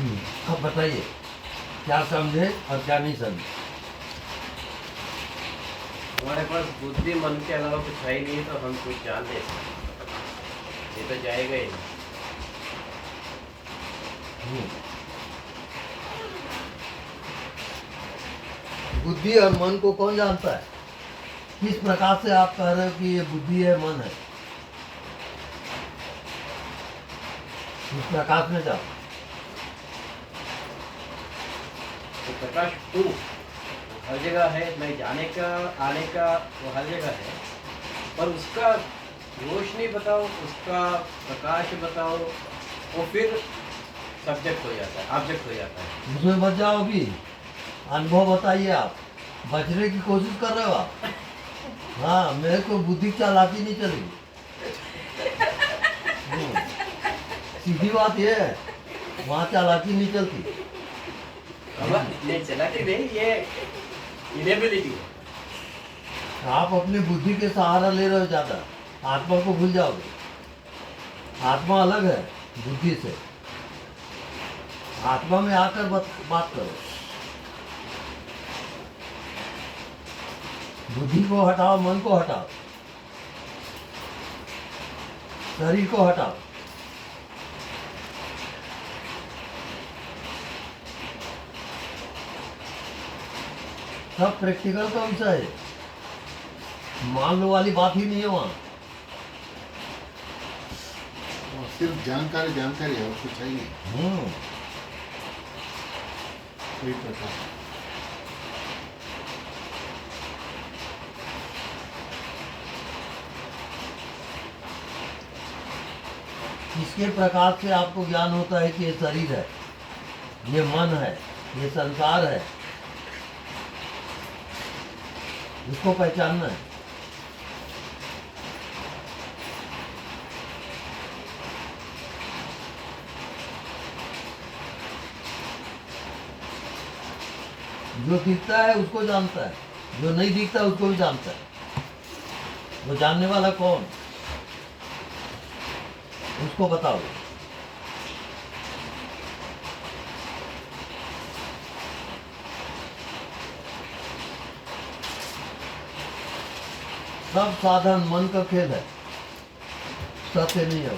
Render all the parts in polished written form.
अब बताइए क्या समझे और क्या नहीं समझे। हमारे पास बुद्धि मन के अलावा कुछ है ही नहीं, तो हम कुछ जान नहीं सकते। ये तो जाएगा ही नहीं। बुद्धि और मन को कौन जानता है? किस प्रकार से आप कह रहे हो कि ये बुद्धि है, मन है? इस प्रकाश में जाओ। तो प्रकाश तू हर जगह है, मैं जाने का आने का वो हर जगह है, पर उसका रोशनी बताओ, उसका प्रकाश बताओ, वो फिर सब्जेक्ट हो जाता है, ऑब्जेक्ट हो जाता है। उसमें बच जाओ। अभी अनुभव बताइए। आप बचने की कोशिश कर रहे हो आप? हाँ, मेरे को बुद्धि चालाकी नहीं चली। सीधी बात ये है, वहाँ चालाकी नहीं चलती। नहीं चलाती नहीं, ये इनेबिलिटी है। आप अपनी बुद्धि के सहारा ले रहे हो ज्यादा, आत्मा को भूल जाओगे। आत्मा अलग है बुद्धि से। आत्मा में आकर बात करो। बुद्धि को हटाओ, मन को हटाओ, शरीर को हटाओ। सब प्रैक्टिकल का विषय है, मान लो वाली बात ही नहीं है वहाँ। सिर्फ जानकारी जानकारी है और कुछ है ही नहीं कोई प्रकार। इसके प्रकार से आपको ज्ञान होता है कि ये शरीर है, ये मन है, ये संसार है। इसको पहचानना है। जो दिखता है उसको जानता है, जो नहीं दिखता उसको भी जानता है। वो जानने वाला कौन? उसको बताओ। सब साधन मन का खेल है, सत्य नहीं है।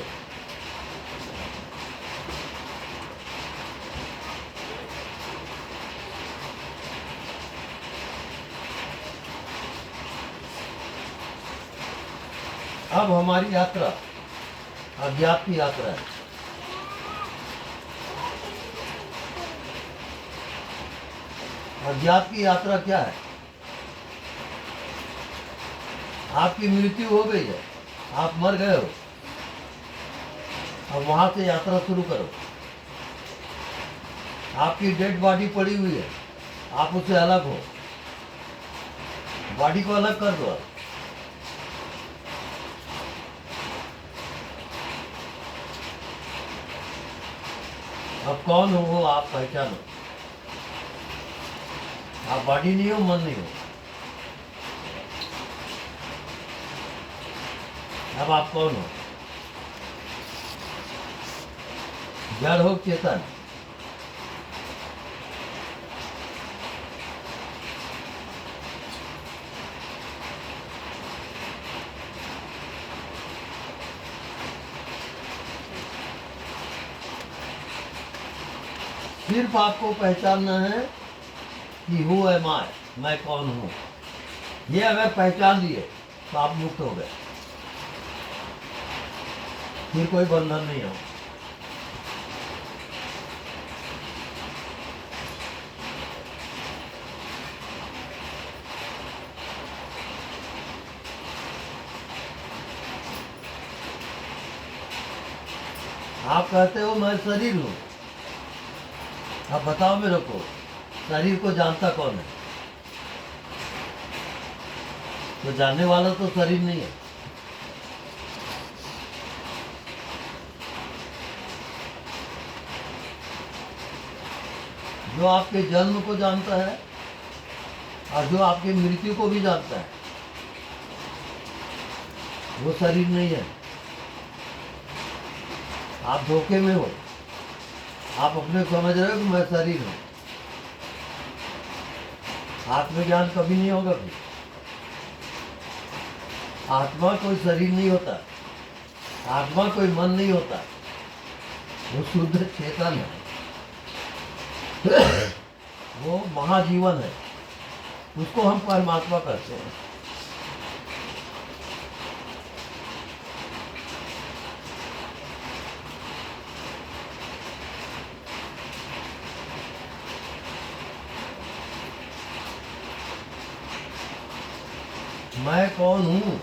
अब हमारी यात्रा अज्ञात की यात्रा है। अज्ञात की यात्रा क्या है? आपकी मृत्यु हो गई है, आप मर गए हो। अब वहां से यात्रा शुरू करो। आपकी डेड बॉडी पड़ी हुई है, आप उससे अलग हो। बॉडी को अलग कर दो। अब कौन हो वो आप पहचानो। आप बॉडी नहीं हो, मन नहीं हो। अब आप कौन हो? जड़ हो चेतन? सिर्फ आपको पहचानना है कि हु एम आई, मैं कौन हूं। ये अगर पहचान लिए तो आप मुक्त हो गए, फिर कोई बंधन नहीं हो। आप कहते हो मैं शरीर हूं। अब बताओ मेरे को, शरीर को जानता कौन है? तो जानने वाला तो शरीर नहीं है। जो आपके जन्म को जानता है और जो आपकी मृत्यु को भी जानता है, वो शरीर नहीं है। आप धोखे में हो। आप अपने को समझ रहे हो कि मैं शरीर हूँ। आत्मज्ञान कभी नहीं होगा फिर। आत्मा कोई शरीर नहीं होता, आत्मा कोई मन नहीं होता, वो शुद्ध चेतन है, वो महाजीवन है, उसको हम परमात्मा कहते हैं। मैं कौन हूं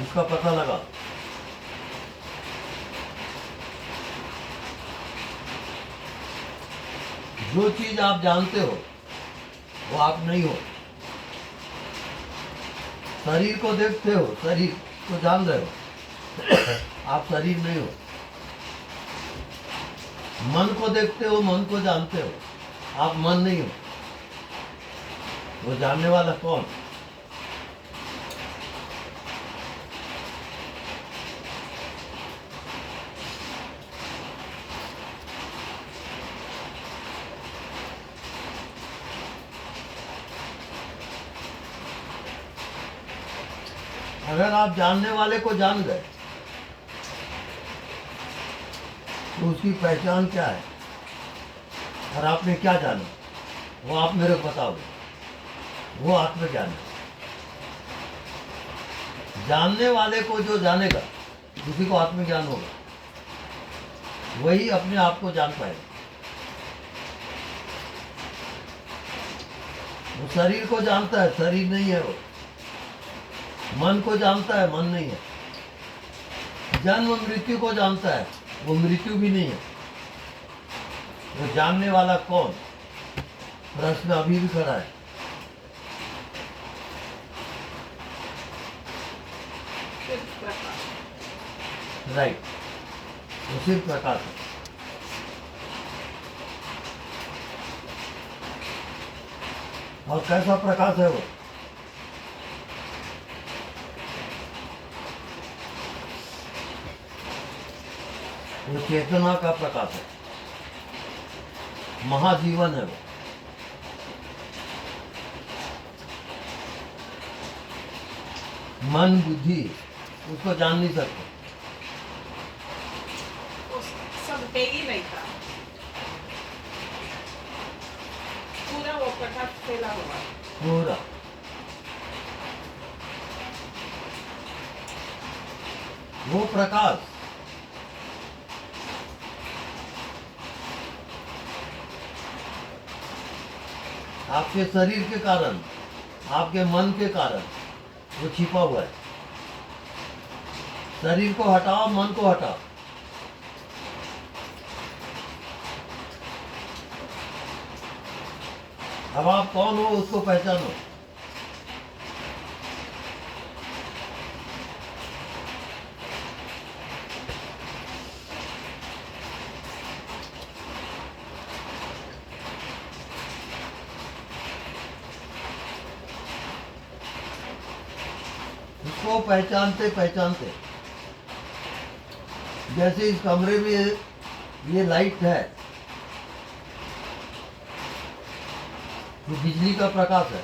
इसका पता लगा। जो चीज आप जानते हो वो आप नहीं हो। शरीर को देखते हो, शरीर को जान रहे हो, आप शरीर नहीं हो। मन को देखते हो, मन को जानते हो, आप मन नहीं हो। वो जानने वाला कौन? अगर आप जानने वाले को जान गए तो उसकी पहचान क्या है और आपने क्या जाना, वो आप मेरे को बताओगे। वो आत्मज्ञान है। जानने वाले को जो जानेगा उसी को आत्मज्ञान होगा, वही अपने आप को जान पाएगा। वो शरीर को जानता है, शरीर नहीं है वो। मन को जानता है, मन नहीं है। जन्म मृत्यु को जानता है, वो मृत्यु भी नहीं है। वो जानने वाला कौन? प्रश्न अभी भी खड़ा है। राइट, वो सिर्फ प्रकाश है। और कैसा प्रकाश है वो? वो चेतना का प्रकाश है, महाजीवन है वो। मन बुद्धि उसको जान नहीं सकते। वो सब है ही नहीं था, पूरा वो प्रकाश फैला हुआ। पूरा वो प्रकाश आपके शरीर के कारण, आपके मन के कारण वो छिपा हुआ है। शरीर को हटाओ, मन को हटाओ, अब आप कौन हो उसको पहचानो। उसको पहचानते पहचानते, जैसे इस कमरे में ये लाइट है, ये बिजली का प्रकाश है।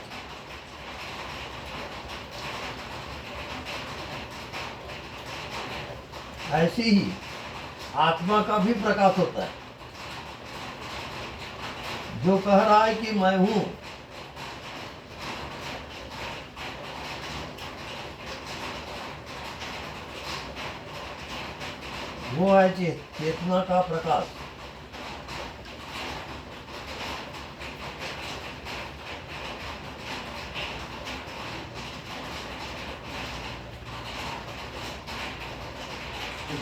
ऐसे ही आत्मा का भी प्रकाश होता है। जो कह रहा है कि मैं हूं, वो है चेतना का प्रकाश।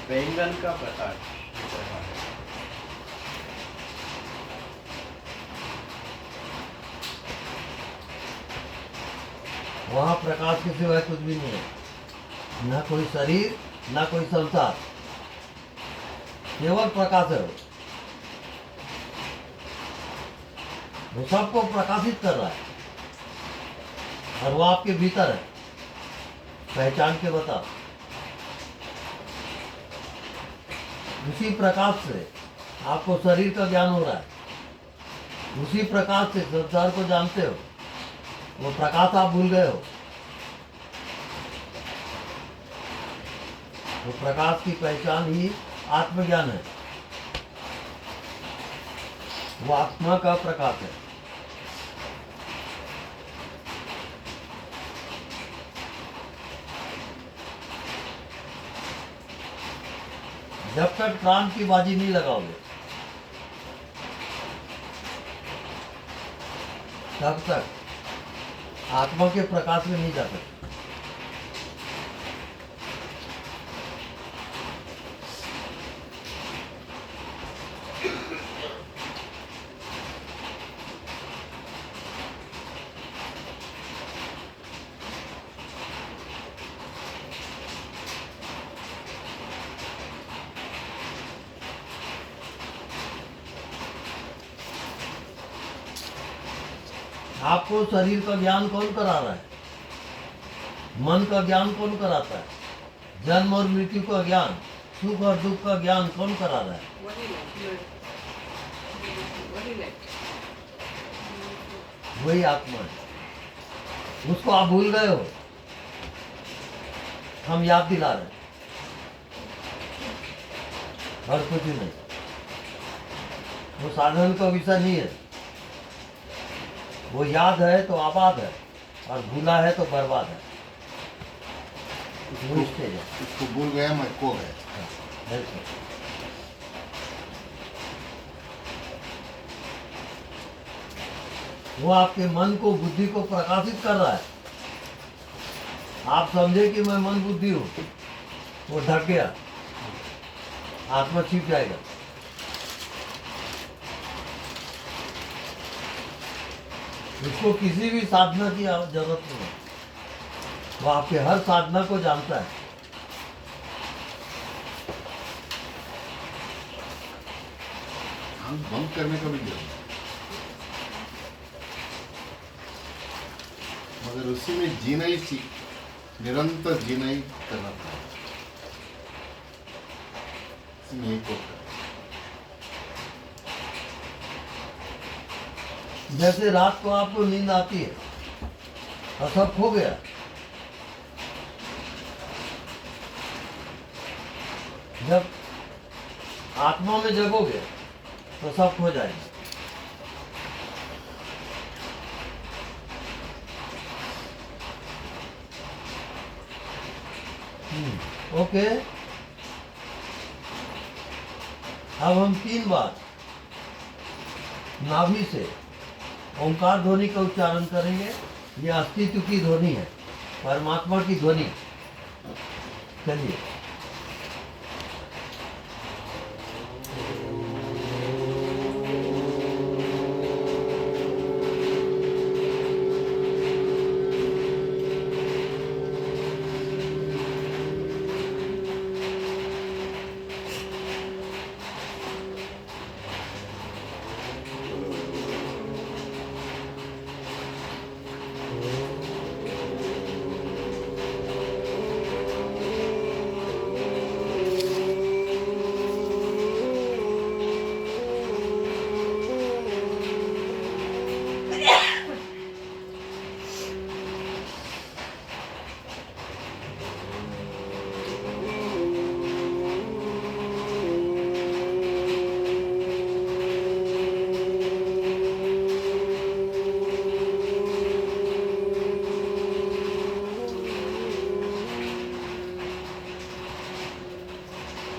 बैंगन का प्रकाश दिख रहा है। वहां प्रकाश के सिवाय कुछ भी नहीं है। ना कोई शरीर, ना कोई संसार, केवल प्रकाश है वो सबको प्रकाशित कर रहा है। और वो आपके भीतर है। पहचान के बताओ। उसी प्रकाश से आपको शरीर का ज्ञान हो रहा है, उसी प्रकाश से संसार को जानते हो। वो प्रकाश आप भूल गए हो। वो प्रकाश की पहचान ही आत्मज्ञान है। वो आत्मा का प्रकाश है। जब तक प्राण की बाजी नहीं लगाओगे तब तक आत्मा के प्रकाश में नहीं जा सकते। आपको शरीर का ज्ञान कौन करा रहा है? मन का ज्ञान कौन कराता है? जन्म और मृत्यु का ज्ञान, सुख और दुख का ज्ञान कौन करा रहा है? वही आत्मा है। उसको आप भूल गए हो, हम याद दिला रहे हैं और कुछ नहीं। वो साधन का विषय नहीं है। वो याद है तो आबाद है और भूला है तो बर्बाद है। वो स्टेज है। उसको भूल गया, मैं खो गया। बिल्कुल। वो आपके मन को, बुद्धि को प्रकाशित कर रहा है। आप समझे कि मैं मन बुद्धि हूं, वो ढक गया, आत्मा छिप जाएगा। उसको किसी भी साधना की जरूरत नहीं है। वो आपके हर साधना को जानता है। आंख बंद करने का भी जरूरत है, मगर उसी में जीना ही सीख, निरंतर जीना ही करना पड़ेगा। इसमें एक होता है। जैसे रात को आपको नींद आती है और सब खो गया, जब आत्मा में जगोगे तो सब खो जाएगा। ओके, अब हम 3 बार नाभि से ओंकार ध्वनि का उच्चारण करेंगे। ये अस्तित्व की ध्वनि है, परमात्मा की ध्वनि। चलिए।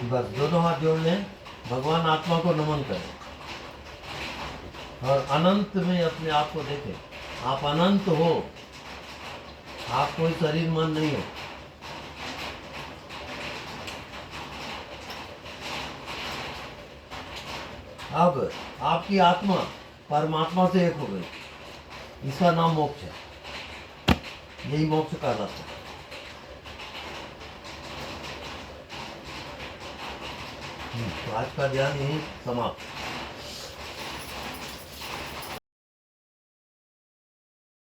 बस दोनों हाथ जोड़ लें, भगवान आत्मा को नमन करें और अनंत में अपने आप को देखें। आप अनंत हो, आप कोई शरीर मन नहीं हो। अब आपकी आत्मा परमात्मा से एक हो गई। इसका नाम मोक्ष है। यही मोक्ष का रास्ता है। तो आज का ध्यान यही समाप्त।